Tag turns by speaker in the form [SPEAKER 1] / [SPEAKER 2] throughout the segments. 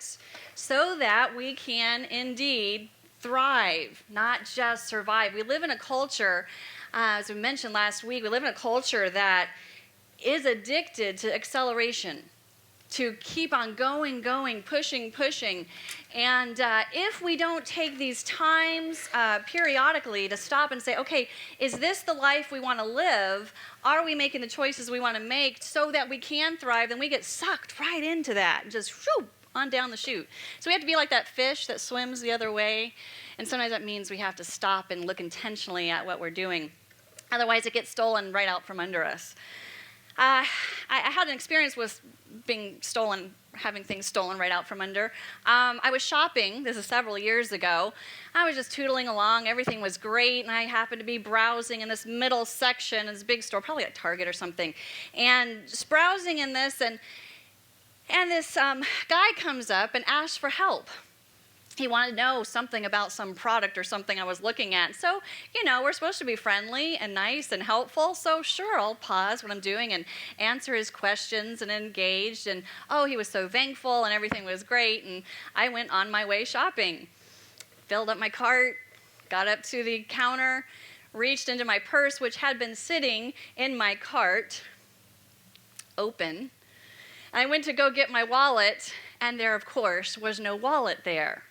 [SPEAKER 1] habits so that we can indeed thrive, not just survive. We live in a culture, as we mentioned last week, we live in a culture that is addicted to acceleration, to keep on going, pushing. And if we don't take these times periodically to stop and say, okay, is this the life we want to live? Are we making the choices we want to make so that we can thrive? Then we get sucked right into that and just on down the chute. So we have to be like that fish that swims the other way. And sometimes that means we have to stop and look intentionally at what we're doing. Otherwise, it gets stolen right out from under us. I had an experience with being stolen, having things stolen right out from under. I was shopping, this is several years ago. I was just tootling along, everything was great, and I happened to be browsing in this middle section in this big store, probably at Target or something, and just browsing in this, and this guy comes up and asks for help. He wanted to know something about some product or something I was looking at. So, we're supposed to be friendly and nice and helpful. So sure, I'll pause what I'm doing and answer his questions and engaged. And he was so thankful and everything was great. And I went on my way shopping. Filled up my cart, got up to the counter, reached into my purse, which had been sitting in my cart, open. I went to go get my wallet, and there, of course, was no wallet there.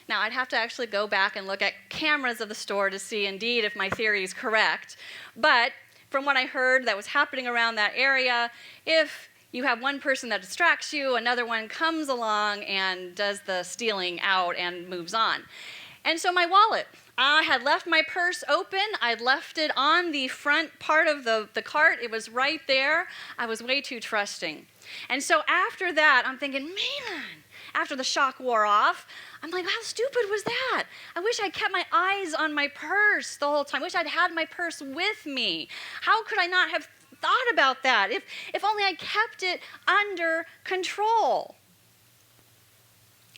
[SPEAKER 1] Now, I'd have to actually go back and look at cameras of the store to see, indeed, if my theory is correct. But from what I heard that was happening around that area, if you have one person that distracts you, another one comes along and does the stealing out and moves on. And so my wallet, I had left my purse open. I'd left it on the front part of the cart. It was right there. I was way too trusting. And so after that, I'm thinking, man, after the shock wore off, I'm like, how stupid was that? I wish I'd kept my eyes on my purse the whole time. I wish I'd had my purse with me. How could I not have thought about that? If only I kept it under control.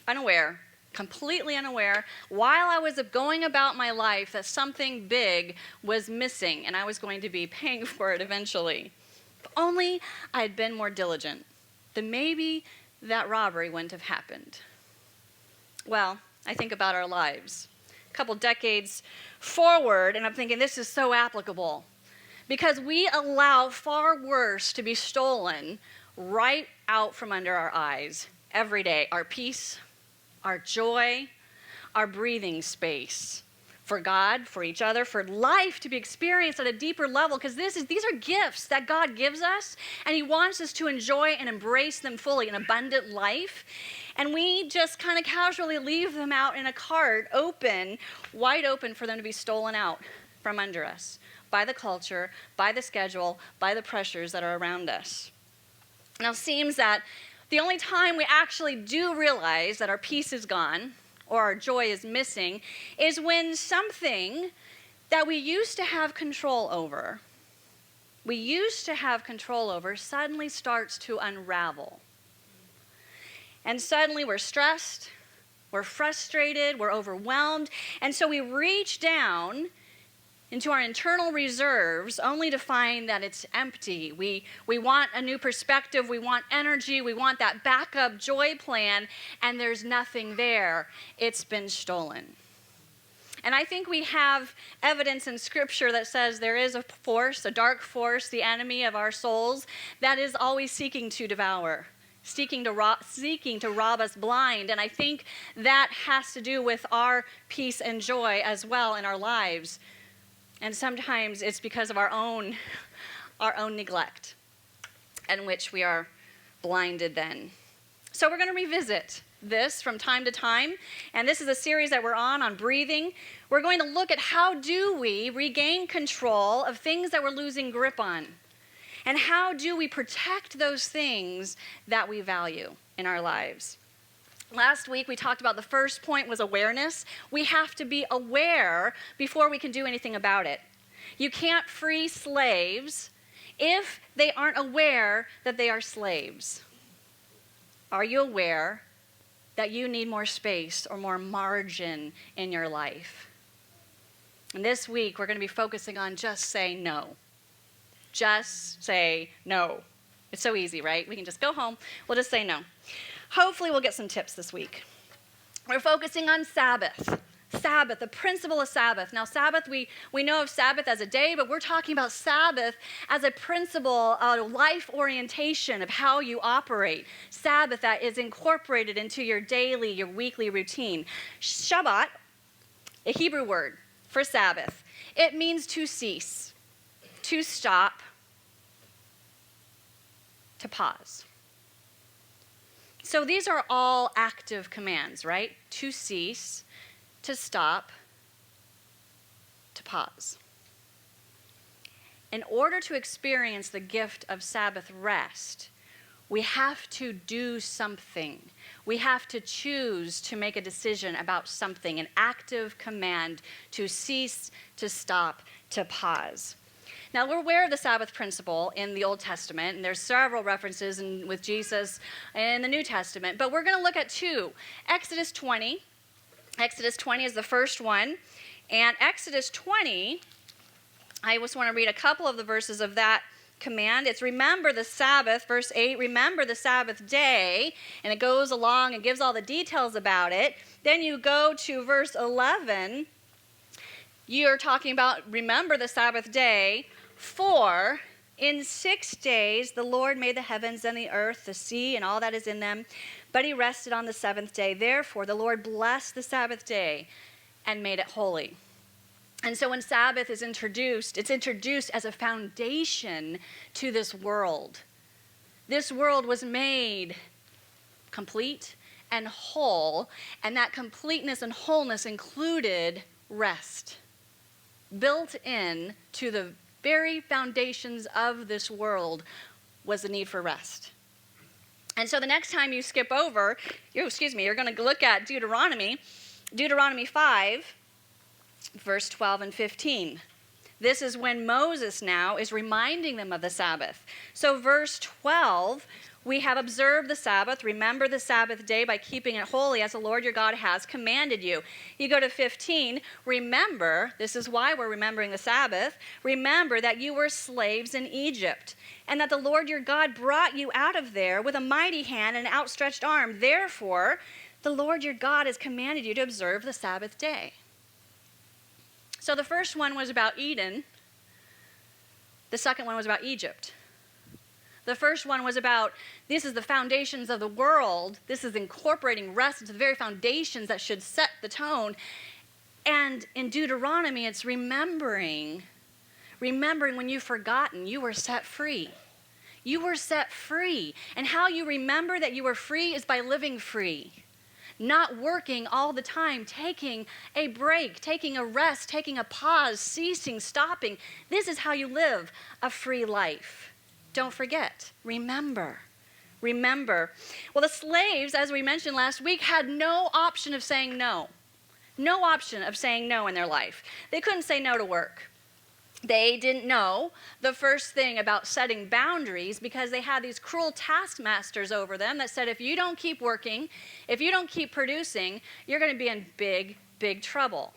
[SPEAKER 1] Unaware, completely unaware, while I was going about my life, that something big was missing and I was going to be paying for it eventually. If only I had been more diligent, then maybe that robbery wouldn't have happened. Well, I think about our lives. A couple decades forward, and I'm thinking this is so applicable because we allow far worse to be stolen right out from under our eyes every day. Our peace, our joy, our breathing space for God, for each other, for life to be experienced at a deeper level, because these are gifts that God gives us, and He wants us to enjoy and embrace them fully, an abundant life. And we just kind of casually leave them out in a cart, open, wide open for them to be stolen out from under us by the culture, by the schedule, by the pressures that are around us. Now, it seems that the only time we actually do realize that our peace is gone or our joy is missing is when something that we used to have control over, suddenly starts to unravel. And suddenly we're stressed, we're frustrated, we're overwhelmed, and so we reach down into our internal reserves only to find that it's empty. We want a new perspective, we want energy, we want that backup joy plan, and there's nothing there. It's been stolen. And I think we have evidence in Scripture that says there is a force, a dark force, the enemy of our souls, that is always seeking to devour, seeking to rob us blind. And I think that has to do with our peace and joy as well in our lives. And sometimes it's because of our own neglect, in which we are blinded then. So we're going to revisit this from time to time, and this is a series that we're on breathing. We're going to look at how do we regain control of things that we're losing grip on, and how do we protect those things that we value in our lives. Last week, we talked about the first point was awareness. We have to be aware before we can do anything about it. You can't free slaves if they aren't aware that they are slaves. Are you aware that you need more space or more margin in your life? And this week, we're going to be focusing on just say no. Just say no. It's so easy, right? We can just go home. We'll just say no. hopefully we'll get some tips this week. We're focusing on Sabbath. Sabbath, the principle of Sabbath. Now, Sabbath, we know of Sabbath as a day, but we're talking about Sabbath as a principle, a life orientation of how you operate. Sabbath that is incorporated into your daily, your weekly routine. Shabbat, a Hebrew word for Sabbath. It means to cease, to stop, to pause. So these are all active commands, right? To cease, to stop, to pause. In order to experience the gift of Sabbath rest, we have to do something. We have to choose to make a decision about something, an active command to cease, to stop, to pause. Now, we're aware of the Sabbath principle in the Old Testament, and there's several references with Jesus in the New Testament, but we're going to look at two. Exodus 20. Exodus 20 is the first one. And Exodus 20, I just want to read a couple of the verses of that command. It's remember the Sabbath, verse 8, remember the Sabbath day, and it goes along and gives all the details about it. Then you go to verse 11, you're talking about remember the Sabbath day, for in 6 days the Lord made the heavens and the earth, the sea, and all that is in them. But he rested on the seventh day. Therefore, the Lord blessed the Sabbath day and made it holy. And so when Sabbath is introduced, it's introduced as a foundation to this world. This world was made complete and whole, and that completeness and wholeness included rest. Built in to the very foundations of this world was the need for rest. And so the next time you skip over, you're going to look at Deuteronomy 5, verse 12 and 15. This is when Moses now is reminding them of the Sabbath. So verse 12, we have observed the Sabbath, remember the Sabbath day by keeping it holy as the Lord your God has commanded you. You go to 15, remember, this is why we're remembering the Sabbath, remember that you were slaves in Egypt, and that the Lord your God brought you out of there with a mighty hand and an outstretched arm. Therefore, the Lord your God has commanded you to observe the Sabbath day. So the first one was about Eden. The second one was about Egypt. The first one was about, this is the foundations of the world. This is incorporating rest into the very foundations that should set the tone. And in Deuteronomy, it's remembering when you've forgotten, you were set free. You were set free. And how you remember that you were free is by living free. Not working all the time, taking a break, taking a rest, taking a pause, ceasing, stopping. This is how you live a free life. Don't forget. Remember. Well, the slaves, as we mentioned last week, had no option of saying no. No option of saying no in their life. They couldn't say no to work. They didn't know the first thing about setting boundaries because they had these cruel taskmasters over them that said, if you don't keep working, if you don't keep producing, you're going to be in big, big trouble.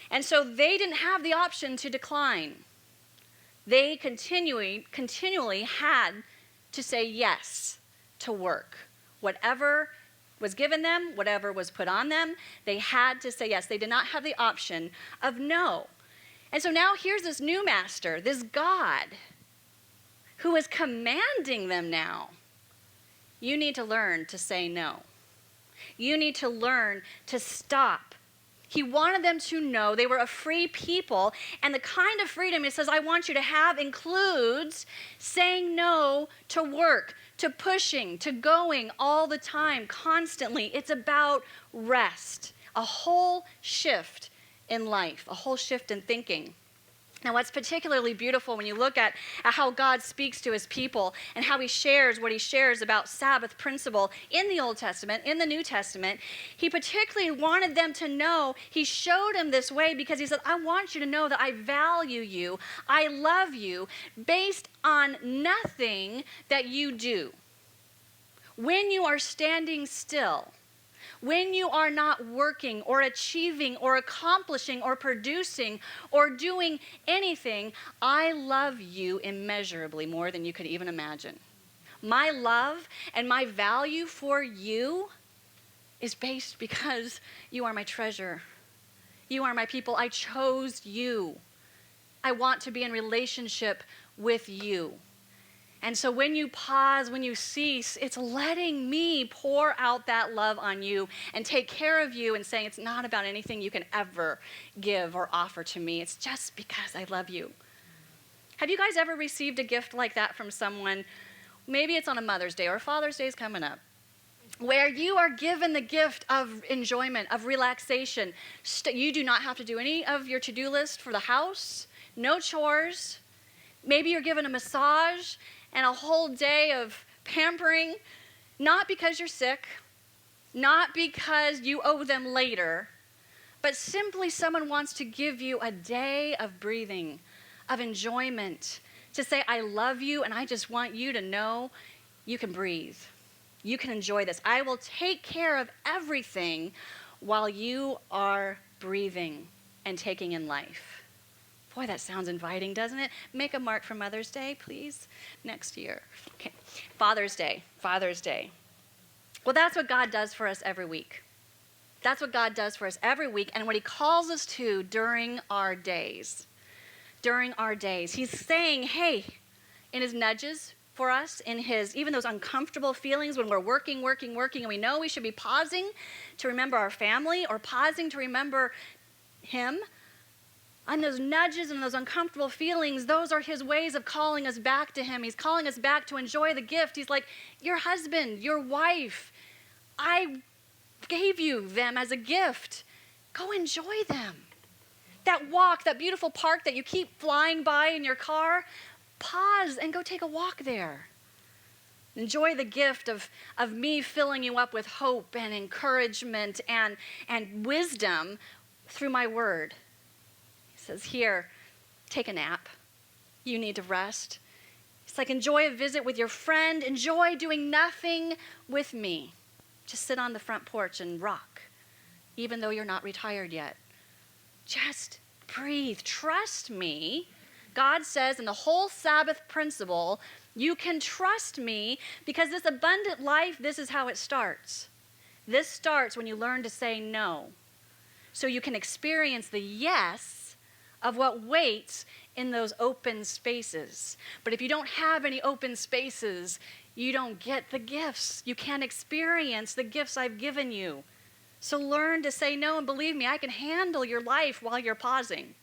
[SPEAKER 1] And so they didn't have the option to decline. They continually had to say yes to work. Whatever was given them, whatever was put on them, they had to say yes. They did not have the option of no. And so now here's this new master, this God, who is commanding them now. You need to learn to say no. You need to learn to stop. He wanted them to know they were a free people, and the kind of freedom it says I want you to have includes saying no to work, to pushing, to going all the time, constantly. It's about rest, a whole shift in life, a whole shift in thinking. Now, what's particularly beautiful when you look at how God speaks to his people and how he shares what he shares about Sabbath principle in the Old Testament, in the New Testament, he particularly wanted them to know, he showed them this way because he said, I want you to know that I value you, I love you, based on nothing that you do. When you are standing still, when you are not working or achieving or accomplishing or producing or doing anything, I love you immeasurably more than you could even imagine. My love and my value for you is based because you are my treasure. You are my people. I chose you. I want to be in relationship with you. And so when you pause, when you cease, it's letting me pour out that love on you and take care of you and saying it's not about anything you can ever give or offer to me. It's just because I love you. Have you guys ever received a gift like that from someone? Maybe it's on a Mother's Day or Father's Day is coming up, where you are given the gift of enjoyment, of relaxation. You do not have to do any of your to-do list for the house, no chores. Maybe you're given a massage and a whole day of pampering, not because you're sick, not because you owe them later, but simply someone wants to give you a day of breathing, of enjoyment, to say, I love you, and I just want you to know you can breathe. You can enjoy this. I will take care of everything while you are breathing and taking in life. Boy, that sounds inviting, doesn't it? Make a mark for Mother's Day, please, next year. Okay. Father's Day. Well, that's what God does for us every week. That's what God does for us every week, and what he calls us to during our days. During our days. He's saying, hey, in his nudges for us, in his, even those uncomfortable feelings when we're working, and we know we should be pausing to remember our family or pausing to remember him. And those nudges and those uncomfortable feelings, those are his ways of calling us back to him. He's calling us back to enjoy the gift. He's like, your husband, your wife, I gave you them as a gift. Go enjoy them. That walk, that beautiful park that you keep flying by in your car, pause and go take a walk there. Enjoy the gift of me filling you up with hope and encouragement and wisdom through my word. He says, here, take a nap. You need to rest. It's like enjoy a visit with your friend. Enjoy doing nothing with me. Just sit on the front porch and rock, even though you're not retired yet. Just breathe. Trust me. God says in the whole Sabbath principle, you can trust me because this abundant life, this is how it starts. This starts when you learn to say no. So you can experience the yes of what waits in those open spaces. But if you don't have any open spaces, you don't get the gifts. You can't experience the gifts I've given you. So learn to say no, and believe me, I can handle your life while you're pausing.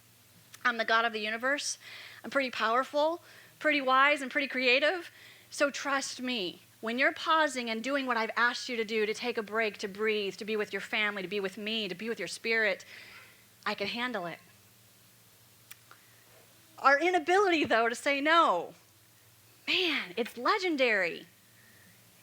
[SPEAKER 1] I'm the God of the universe. I'm pretty powerful, pretty wise, and pretty creative. So trust me. When you're pausing and doing what I've asked you to do, to take a break, to breathe, to be with your family, to be with me, to be with your spirit, I can handle it. Our inability, though, to say no, man, it's legendary.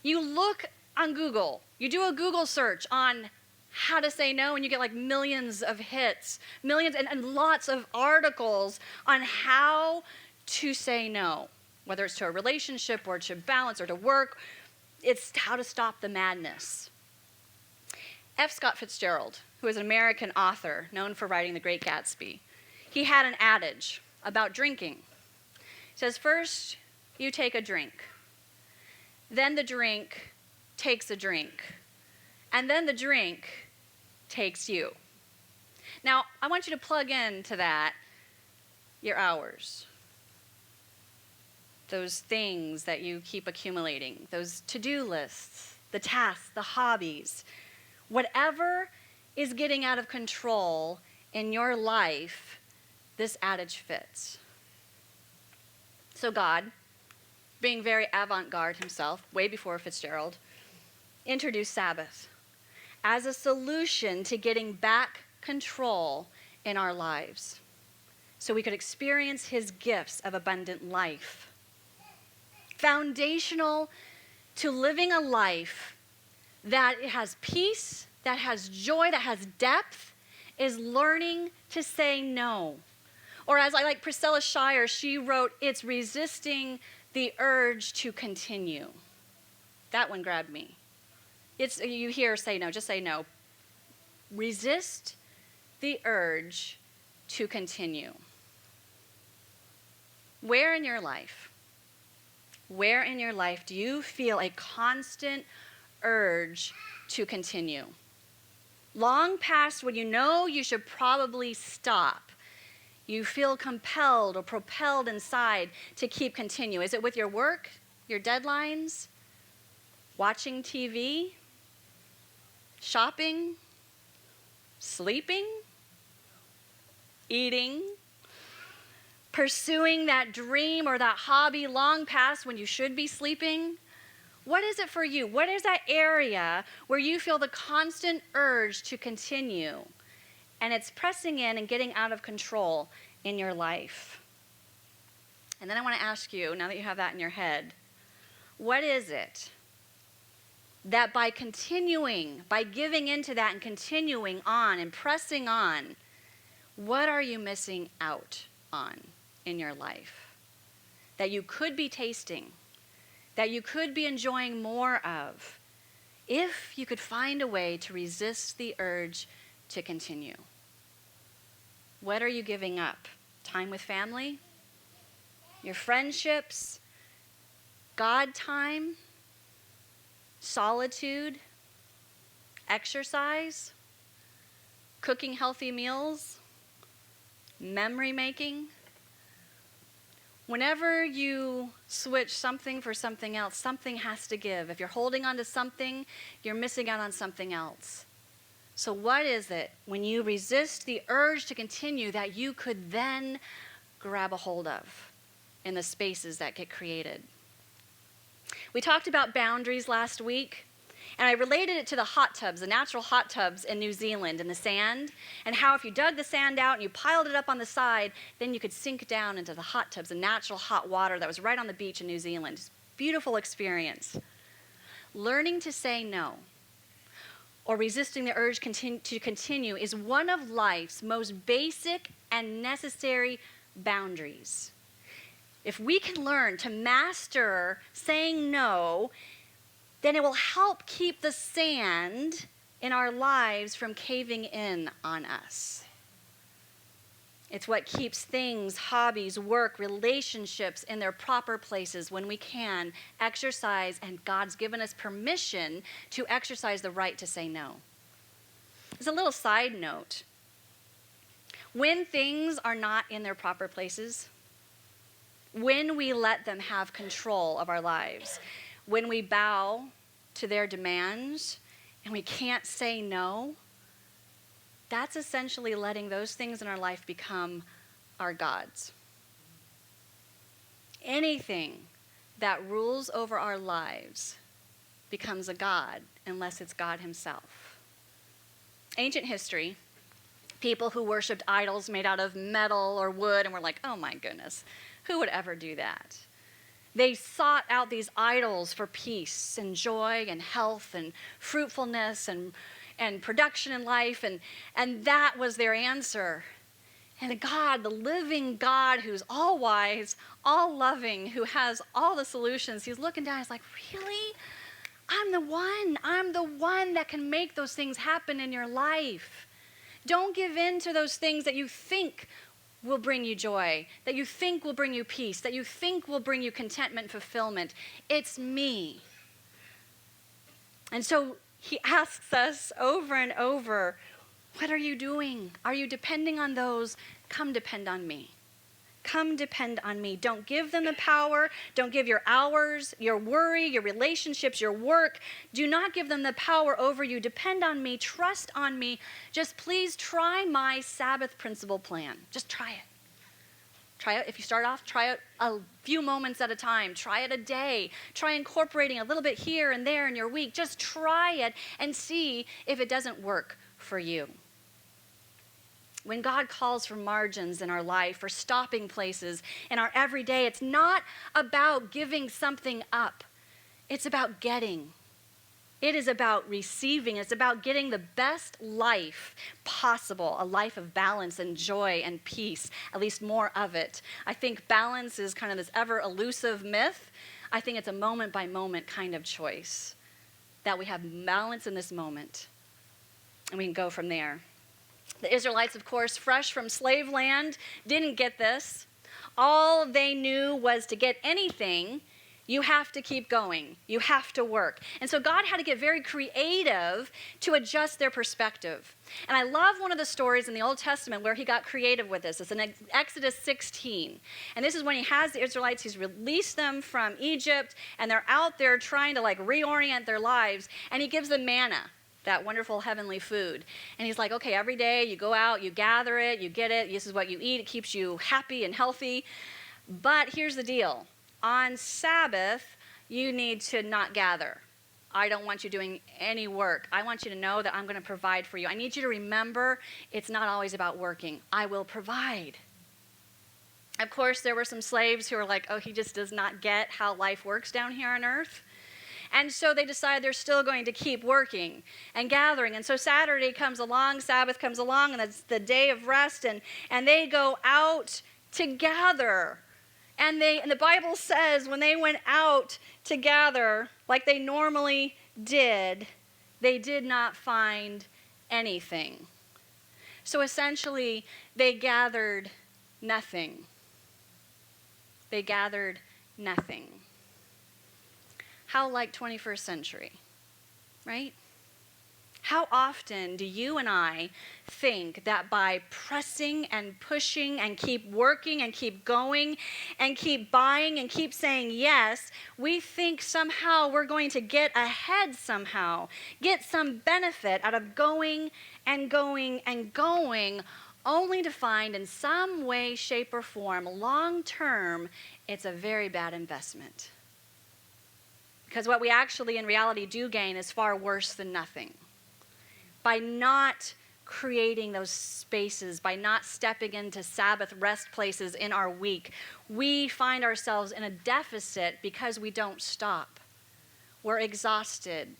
[SPEAKER 1] You look on Google, you do a Google search on how to say no, and you get like millions of hits, millions and lots of articles on how to say no, whether it's to a relationship or to balance or to work. It's how to stop the madness. F. Scott Fitzgerald, who is an American author known for writing The Great Gatsby, he had an adage about drinking. He says, first you take a drink, then the drink takes a drink, and then the drink takes you. Now, I want you to plug into that your hours, those things that you keep accumulating, those to-do lists, the tasks, the hobbies, whatever is getting out of control in your life, this adage fits. So God, being very avant-garde himself, way before Fitzgerald, introduced Sabbath as a solution to getting back control in our lives so we could experience his gifts of abundant life. Foundational to living a life that has peace, that has joy, that has depth, is learning to say no. Or as I like Priscilla Shirer, she wrote, it's resisting the urge to continue. That one grabbed me. It's, you hear say no, just say no. Resist the urge to continue. Where in your life Where in your life do you feel a constant urge to continue? Long past when you know you should probably stop. You feel compelled or propelled inside to keep continue. Is it with your work, your deadlines, watching TV, shopping, sleeping, eating, pursuing that dream or that hobby long past when you should be sleeping? What is it for you? What is that area where you feel the constant urge to continue and it's pressing in and getting out of control in your life? And then I want to ask you, now that you have that in your head, what is it that by continuing, by giving into that and continuing on and pressing on, what are you missing out on in your life that you could be tasting, that you could be enjoying more of, if you could find a way to resist the urge to continue? What are you giving up? Time with family? Your friendships? God time? Solitude? Exercise? Cooking healthy meals? Memory making? Whenever you switch something for something else, something has to give. If you're holding on to something, you're missing out on something else. So what is it when you resist the urge to continue that you could then grab a hold of in the spaces that get created? We talked about boundaries last week, and I related it to the hot tubs, the natural hot tubs in New Zealand in the sand, and how if you dug the sand out and you piled it up on the side, then you could sink down into the hot tubs, the natural hot water that was right on the beach in New Zealand. Beautiful experience. Learning to say no or resisting the urge to continue is one of life's most basic and necessary boundaries. If we can learn to master saying no, then it will help keep the sand in our lives from caving in on us. It's what keeps things, hobbies, work, relationships in their proper places when we can exercise, and God's given us permission to exercise the right to say no. As a little side note, when things are not in their proper places, when we let them have control of our lives, when we bow to their demands and we can't say no, that's essentially letting those things in our life become our gods. Anything that rules over our lives becomes a god unless it's God himself. Ancient history, people who worshipped idols made out of metal or wood, and we're like, oh my goodness, who would ever do that? They sought out these idols for peace and joy and health and fruitfulness and production in life, and that was their answer. And God, the living God who's all wise, all loving, who has all the solutions, he's looking down, he's like, really? I'm the one that can make those things happen in your life. Don't give in to those things that you think will bring you joy, that you think will bring you peace, that you think will bring you contentment, fulfillment. It's me. And so he asks us over and over, what are you doing? Are you depending on those? Come depend on me. Come depend on me. Don't give them the power. Don't give your hours, your worry, your relationships, your work. Do not give them the power over you. Depend on me. Trust on me. Just please try my Sabbath principle plan. Just try it. Try it. If you start off, try it a few moments at a time. Try it a day. Try incorporating a little bit here and there in your week. Just try it and see if it doesn't work for you. When God calls for margins in our life, for stopping places in our everyday, it's not about giving something up. It's about getting. It is about receiving. It's about getting the best life possible, a life of balance and joy and peace, at least more of it. I think balance is kind of this ever elusive myth. I think it's a moment by moment kind of choice, that we have balance in this moment, and we can go from there. The Israelites, of course, fresh from slave land, didn't get this. All they knew was to get anything You have to keep going. You have to work. And so God had to get very creative to adjust their perspective. And I love one of the stories in the Old Testament where he got creative with this. It's in Exodus 16. And this is when he has the Israelites, he's released them from Egypt, and they're out there trying to reorient their lives. And he gives them manna, that wonderful heavenly food. And he's like, okay, every day you go out, you gather it, you get it. This is what you eat. It keeps you happy and healthy. But here's the deal. On Sabbath, you need to not gather. I don't want you doing any work. I want you to know that I'm going to provide for you. I need you to remember it's not always about working. I will provide. Of course, there were some slaves who were like, oh, he just does not get how life works down here on earth. And so they decide they're still going to keep working and gathering. And so Saturday comes along, Sabbath comes along, and it's the day of rest, and they go out to gather. And the Bible says when they went out to gather like they normally did, they did not find anything. So essentially, they gathered nothing. They gathered nothing. How like 21st century, right? How often do you and I think that by pressing and pushing and keep working and keep going and keep buying and keep saying yes, we think somehow we're going to get ahead somehow, get some benefit out of going and going and going, only to find in some way, shape, or form, long term, it's a very bad investment. Because what we actually in reality do gain is far worse than nothing. By not creating those spaces, by not stepping into Sabbath rest places in our week, we find ourselves in a deficit because we don't stop. We're exhausted.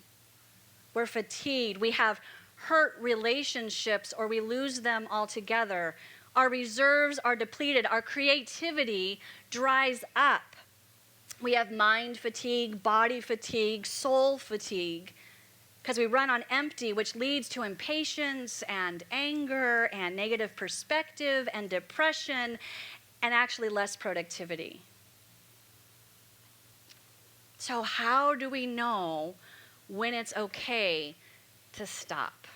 [SPEAKER 1] We're fatigued. We have hurt relationships or we lose them altogether. Our reserves are depleted. Our creativity dries up. We have mind fatigue, body fatigue, soul fatigue. Because we run on empty, which leads to impatience and anger and negative perspective and depression and actually less productivity. So how do we know when it's okay to stop?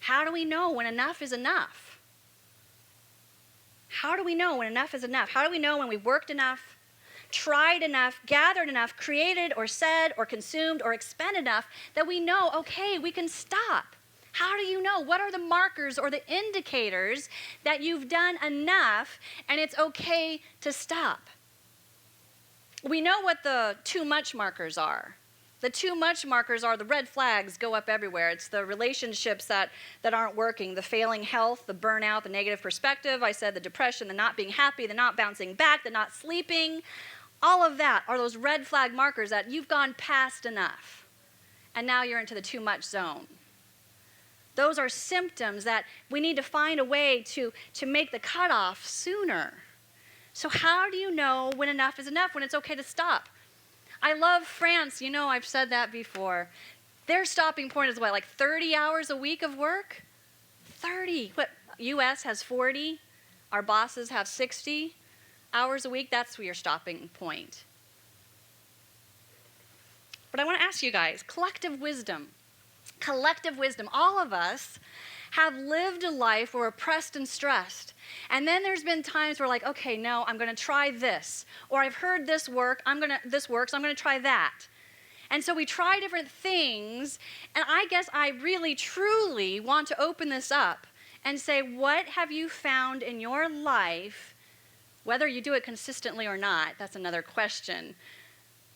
[SPEAKER 1] How do we know when enough is enough? How do we know when enough is enough? How do we know when we've worked enough, tried enough, gathered enough, created or said or consumed or expended enough that we know, okay, we can stop? How do you know? What are the markers or the indicators that you've done enough and it's okay to stop? We know what the too much markers are. The too much markers are the red flags go up everywhere. It's the relationships that aren't working, the failing health, the burnout, the negative perspective. I said the depression, the not being happy, the not bouncing back, the not sleeping. All of that are those red flag markers that you've gone past enough, and now you're into the too much zone. Those are symptoms that we need to find a way to make the cutoff sooner. So how do you know when enough is enough, when it's okay to stop? I love France. You know, I've said that before. Their stopping point is what, like 30 hours a week of work? 30. What, U.S. has 40. Our bosses have 60. Hours a week, that's your stopping point. But I want to ask you guys, collective wisdom, all of us have lived a life where we're pressed and stressed. And then there's been times where like, okay, no, I'm going to try this. Or I've heard this works, I'm going to try that. And so we try different things, and I guess I really, truly want to open this up and say, what have you found in your life, whether you do it consistently or not, that's another question,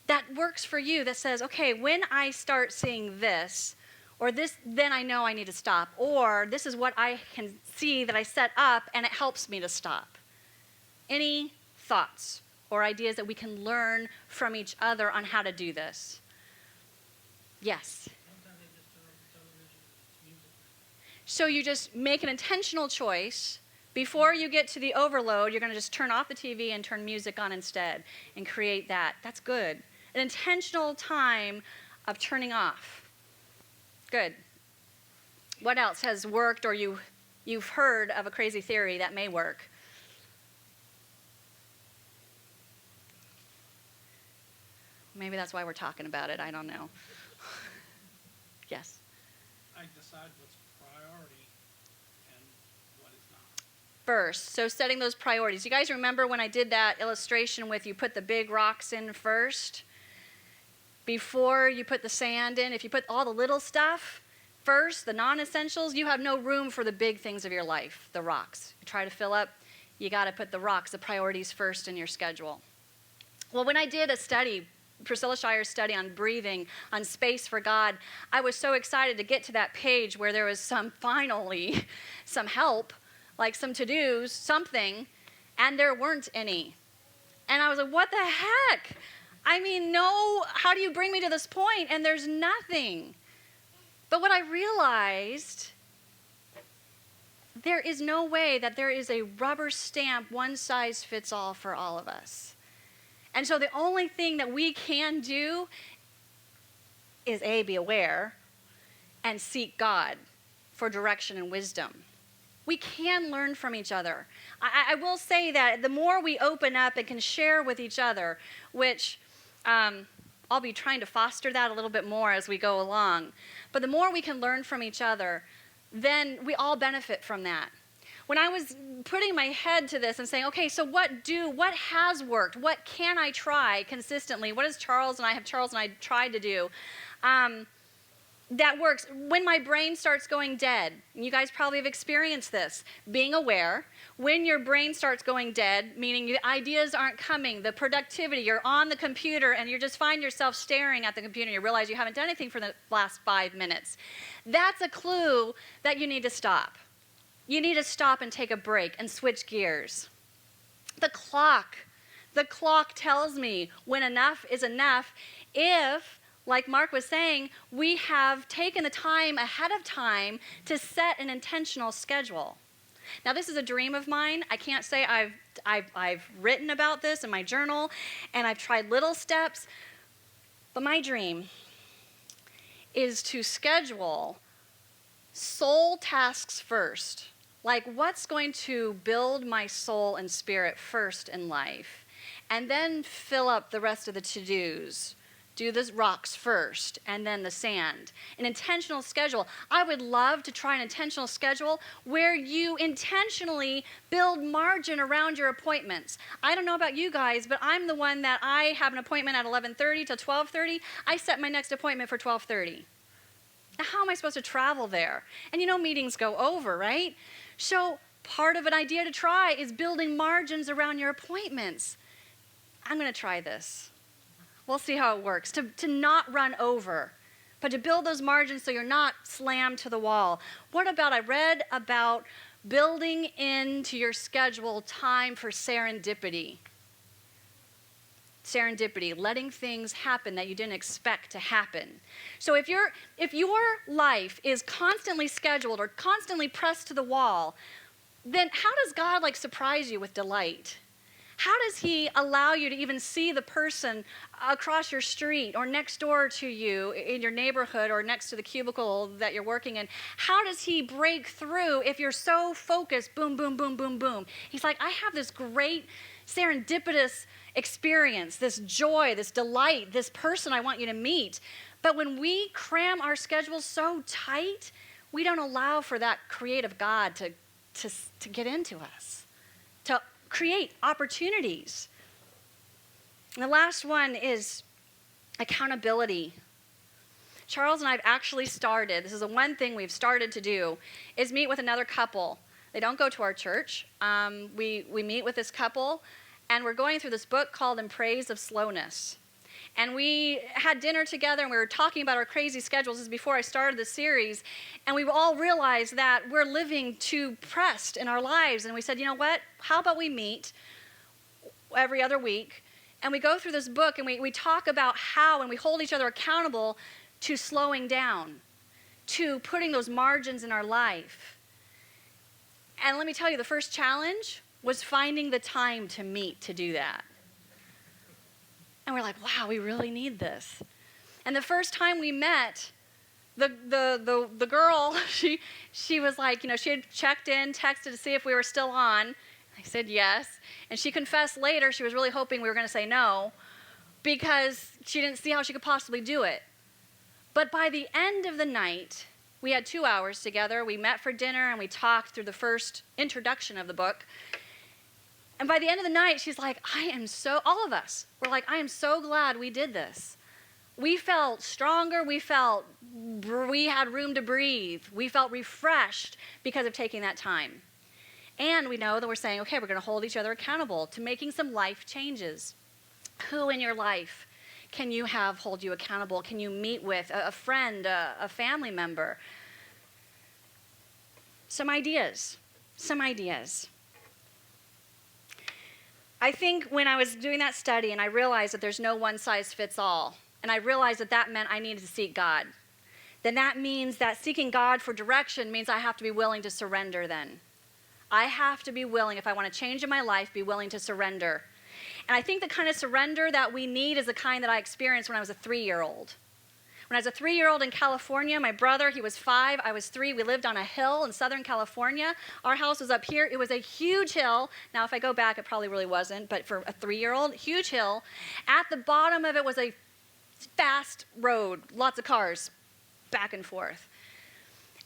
[SPEAKER 1] that works for you, that says, okay, when I start seeing this, or this, then I know I need to stop, or this is what I can see that I set up and it helps me to stop. Any thoughts or ideas that we can learn from each other on how to do this? Yes. So you just make an intentional choice. Before you get to the overload, you're going to just turn off the TV and turn music on instead and create that. That's good. An intentional time of turning off. Good. What else has worked or you've heard of a crazy theory that may work? Maybe that's why we're talking about it. I don't know. Yes?
[SPEAKER 2] I decide what's priority and what is not.
[SPEAKER 1] First. So setting those priorities. You guys remember when I did that illustration with you put the big rocks in first? Before you put the sand in, if you put all the little stuff first, the non-essentials, you have no room for the big things of your life, the rocks. You try to fill up, you got to put the rocks, the priorities first in your schedule. Well, when I did a study, Priscilla Shire's study on breathing, on space for God, I was so excited to get to that page where there was finally, some help, like some to-dos, something, and there weren't any. And I was like, what the heck? I mean, no, how do you bring me to this point? And there's nothing. But what I realized, there is no way that there is a rubber stamp, one size fits all for all of us. And so the only thing that we can do is A, be aware, and seek God for direction and wisdom. We can learn from each other. I will say that the more we open up and can share with each other, which I'll be trying to foster that a little bit more as we go along, but the more we can learn from each other, then we all benefit from that. When I was putting my head to this and saying, okay, so what has worked? What can I try consistently? What has Charles and I tried to do that works? When my brain starts going dead, and you guys probably have experienced this, being aware. When your brain starts going dead, meaning the ideas aren't coming, the productivity, you're on the computer and you just find yourself staring at the computer and you realize you haven't done anything for the last 5 minutes. That's a clue that you need to stop. You need to stop and take a break and switch gears. The clock tells me when enough is enough if, like Mark was saying, we have taken the time ahead of time to set an intentional schedule. Now, this is a dream of mine. I can't say I've written about this in my journal, and I've tried little steps, but my dream is to schedule soul tasks first. Like, what's going to build my soul and spirit first in life? And then fill up the rest of the to-dos. Do the rocks first, and then the sand. An intentional schedule. I would love to try an intentional schedule where you intentionally build margin around your appointments. I don't know about you guys, but I'm the one that I have an appointment at 11:30 to 12:30. I set my next appointment for 12:30. Now, how am I supposed to travel there? And you know meetings go over, right? So part of an idea to try is building margins around your appointments. I'm going to try this. We'll see how it works. To not run over, but to build those margins so you're not slammed to the wall. What about, I read about building into your schedule time for serendipity. Serendipity, letting things happen that you didn't expect to happen. So if your life is constantly scheduled or constantly pressed to the wall, then how does God surprise you with delight? How does he allow you to even see the person across your street or next door to you in your neighborhood or next to the cubicle that you're working in? How does he break through if you're so focused, boom, boom, boom, boom, boom? He's like, I have this great serendipitous experience, this joy, this delight, this person I want you to meet. But when we cram our schedules so tight, we don't allow for that creative God to get into us, to create opportunities. And the last one is accountability. Charles and I have actually started, this is the one thing we've started to do, is meet with another couple. They don't go to our church. We meet with this couple, and we're going through this book called In Praise of Slowness. And we had dinner together, and we were talking about our crazy schedules. This is before I started the series. And we all realized that we're living too pressed in our lives. And we said, you know what? How about we meet every other week, and we go through this book, and we talk about how, and we hold each other accountable to slowing down, to putting those margins in our life. And let me tell you, the first challenge was finding the time to meet to do that. And we're like, wow, we really need this. And the first time we met, the girl, she was like, she had checked in, texted to see if we were still on. I said yes. And she confessed later she was really hoping we were going to say no. because she didn't see how she could possibly do it. But by the end of the night, we had 2 hours together. We met for dinner and we talked through the first introduction of the book. And by the end of the night, she's like, all of us were like, I am so glad we did this. We felt stronger. We had room to breathe. We felt refreshed because of taking that time. And we know that we're saying, okay, we're going to hold each other accountable to making some life changes. Who in your life can you have hold you accountable? Can you meet with a friend, a family member? Some ideas. I think when I was doing that study and I realized that there's no one size fits all, and I realized that that meant I needed to seek God, then that means that seeking God for direction means I have to be willing to surrender then. I have to be willing, if I want to change in my life, be willing to surrender. And I think the kind of surrender that we need is the kind that I experienced when I was a 3-year-old. When I was a 3-year-old in California, my brother, he was 5, I was 3. We lived on a hill in Southern California. Our house was up here. It was a huge hill. Now, if I go back, it probably really wasn't, but for a 3-year-old, huge hill. At the bottom of it was a fast road, lots of cars, back and forth.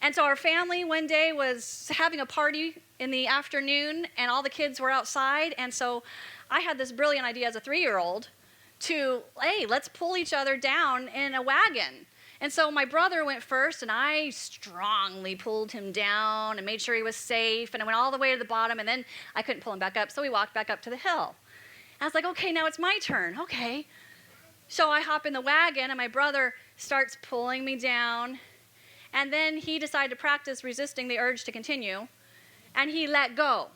[SPEAKER 1] And so our family one day was having a party in the afternoon, and all the kids were outside. And so I had this brilliant idea as a 3-year-old to, hey, let's pull each other down in a wagon. And so my brother went first, and I strongly pulled him down and made sure he was safe. And I went all the way to the bottom, and then I couldn't pull him back up, so we walked back up to the hill. I was like, okay, now it's my turn. Okay. So I hop in the wagon, and my brother starts pulling me down. And then he decided to practice resisting the urge to continue, and he let go.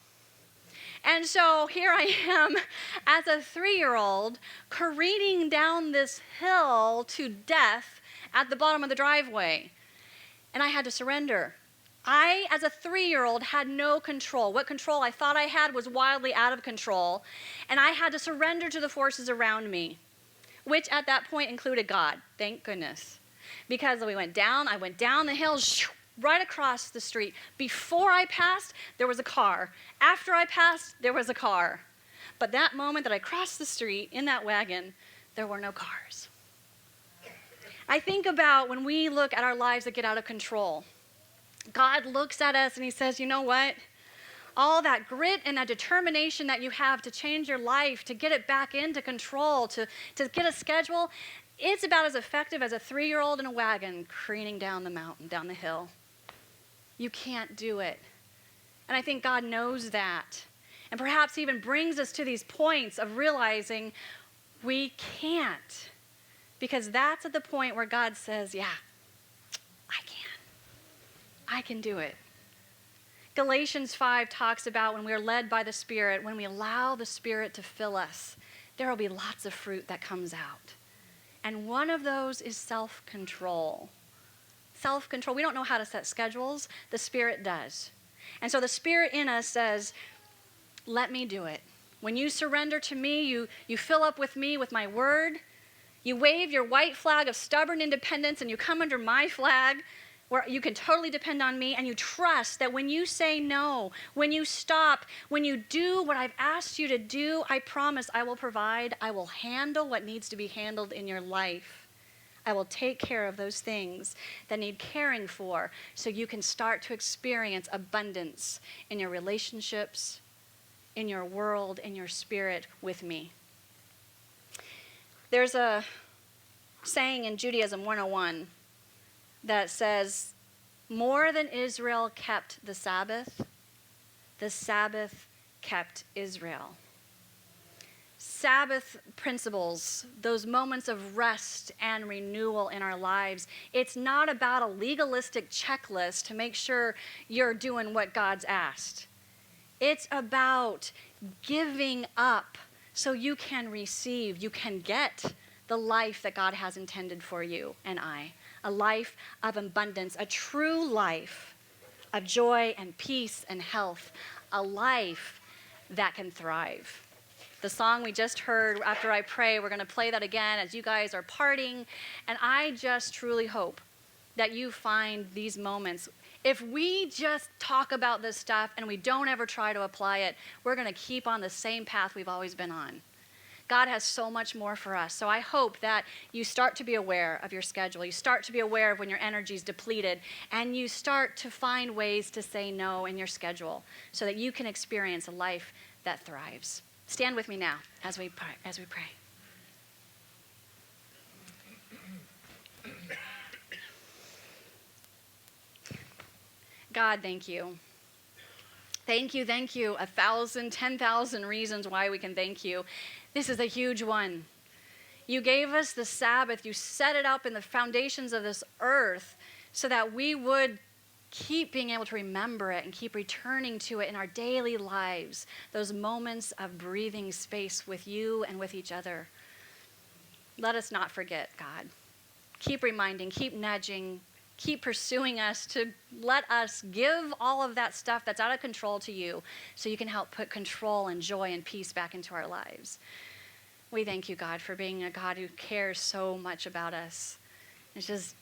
[SPEAKER 1] And so here I am as a 3-year-old careening down this hill to death at the bottom of the driveway. And I had to surrender. I, as a 3-year-old, had no control. What control I thought I had was wildly out of control. And I had to surrender to the forces around me, which at that point included God. Thank goodness. Because I went down the hill, right across the street. Before I passed, there was a car. After I passed, there was a car. But that moment that I crossed the street in that wagon, there were no cars. I think about when we look at our lives that get out of control. God looks at us and he says, you know what? All that grit and that determination that you have to change your life, to get it back into control, to get a schedule, it's about as effective as a 3-year-old in a wagon careening down the mountain, down the hill. You can't do it. And I think God knows that. And perhaps even brings us to these points of realizing we can't. Because that's at the point where God says, yeah, I can do it. Galatians 5 talks about when we are led by the Spirit, when we allow the Spirit to fill us, there will be lots of fruit that comes out. And one of those is self-control. Self-control. We don't know how to set schedules. The Spirit does. And so the Spirit in us says, let me do it. When you surrender to me, you fill up with me with my word. You wave your white flag of stubborn independence and you come under my flag where you can totally depend on me, and you trust that when you say no, when you stop, when you do what I've asked you to do, I promise I will provide. I will handle what needs to be handled in your life. I will take care of those things that need caring for so you can start to experience abundance in your relationships, in your world, in your spirit with me. There's a saying in Judaism 101 that says, more than Israel kept the Sabbath kept Israel. Sabbath principles, those moments of rest and renewal in our lives, it's not about a legalistic checklist to make sure you're doing what God's asked. It's about giving up so you can receive, you can get the life that God has intended for you and I. A life of abundance, a true life of joy and peace and health, a life that can thrive. The song we just heard, After I Pray, we're going to play that again as you guys are partying. And I just truly hope that you find these moments. If we just talk about this stuff and we don't ever try to apply it, we're going to keep on the same path we've always been on. God has so much more for us. So I hope that you start to be aware of your schedule. You start to be aware of when your energy is depleted, and you start to find ways to say no in your schedule so that you can experience a life that thrives. Stand with me now as we pray. God, thank you. Thank you, thank you. 1,000, 10,000 reasons why we can thank you. This is a huge one. You gave us the Sabbath. You set it up in the foundations of this earth so that we would keep being able to remember it and keep returning to it in our daily lives, those moments of breathing space with you and with each other. Let us not forget, God. Keep reminding, keep nudging, keep pursuing us to let us give all of that stuff that's out of control to you so you can help put control and joy and peace back into our lives. We thank you, God, for being a God who cares so much about us. It's just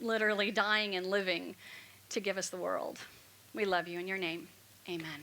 [SPEAKER 1] literally dying and living to give us the world. We love you in your name. Amen.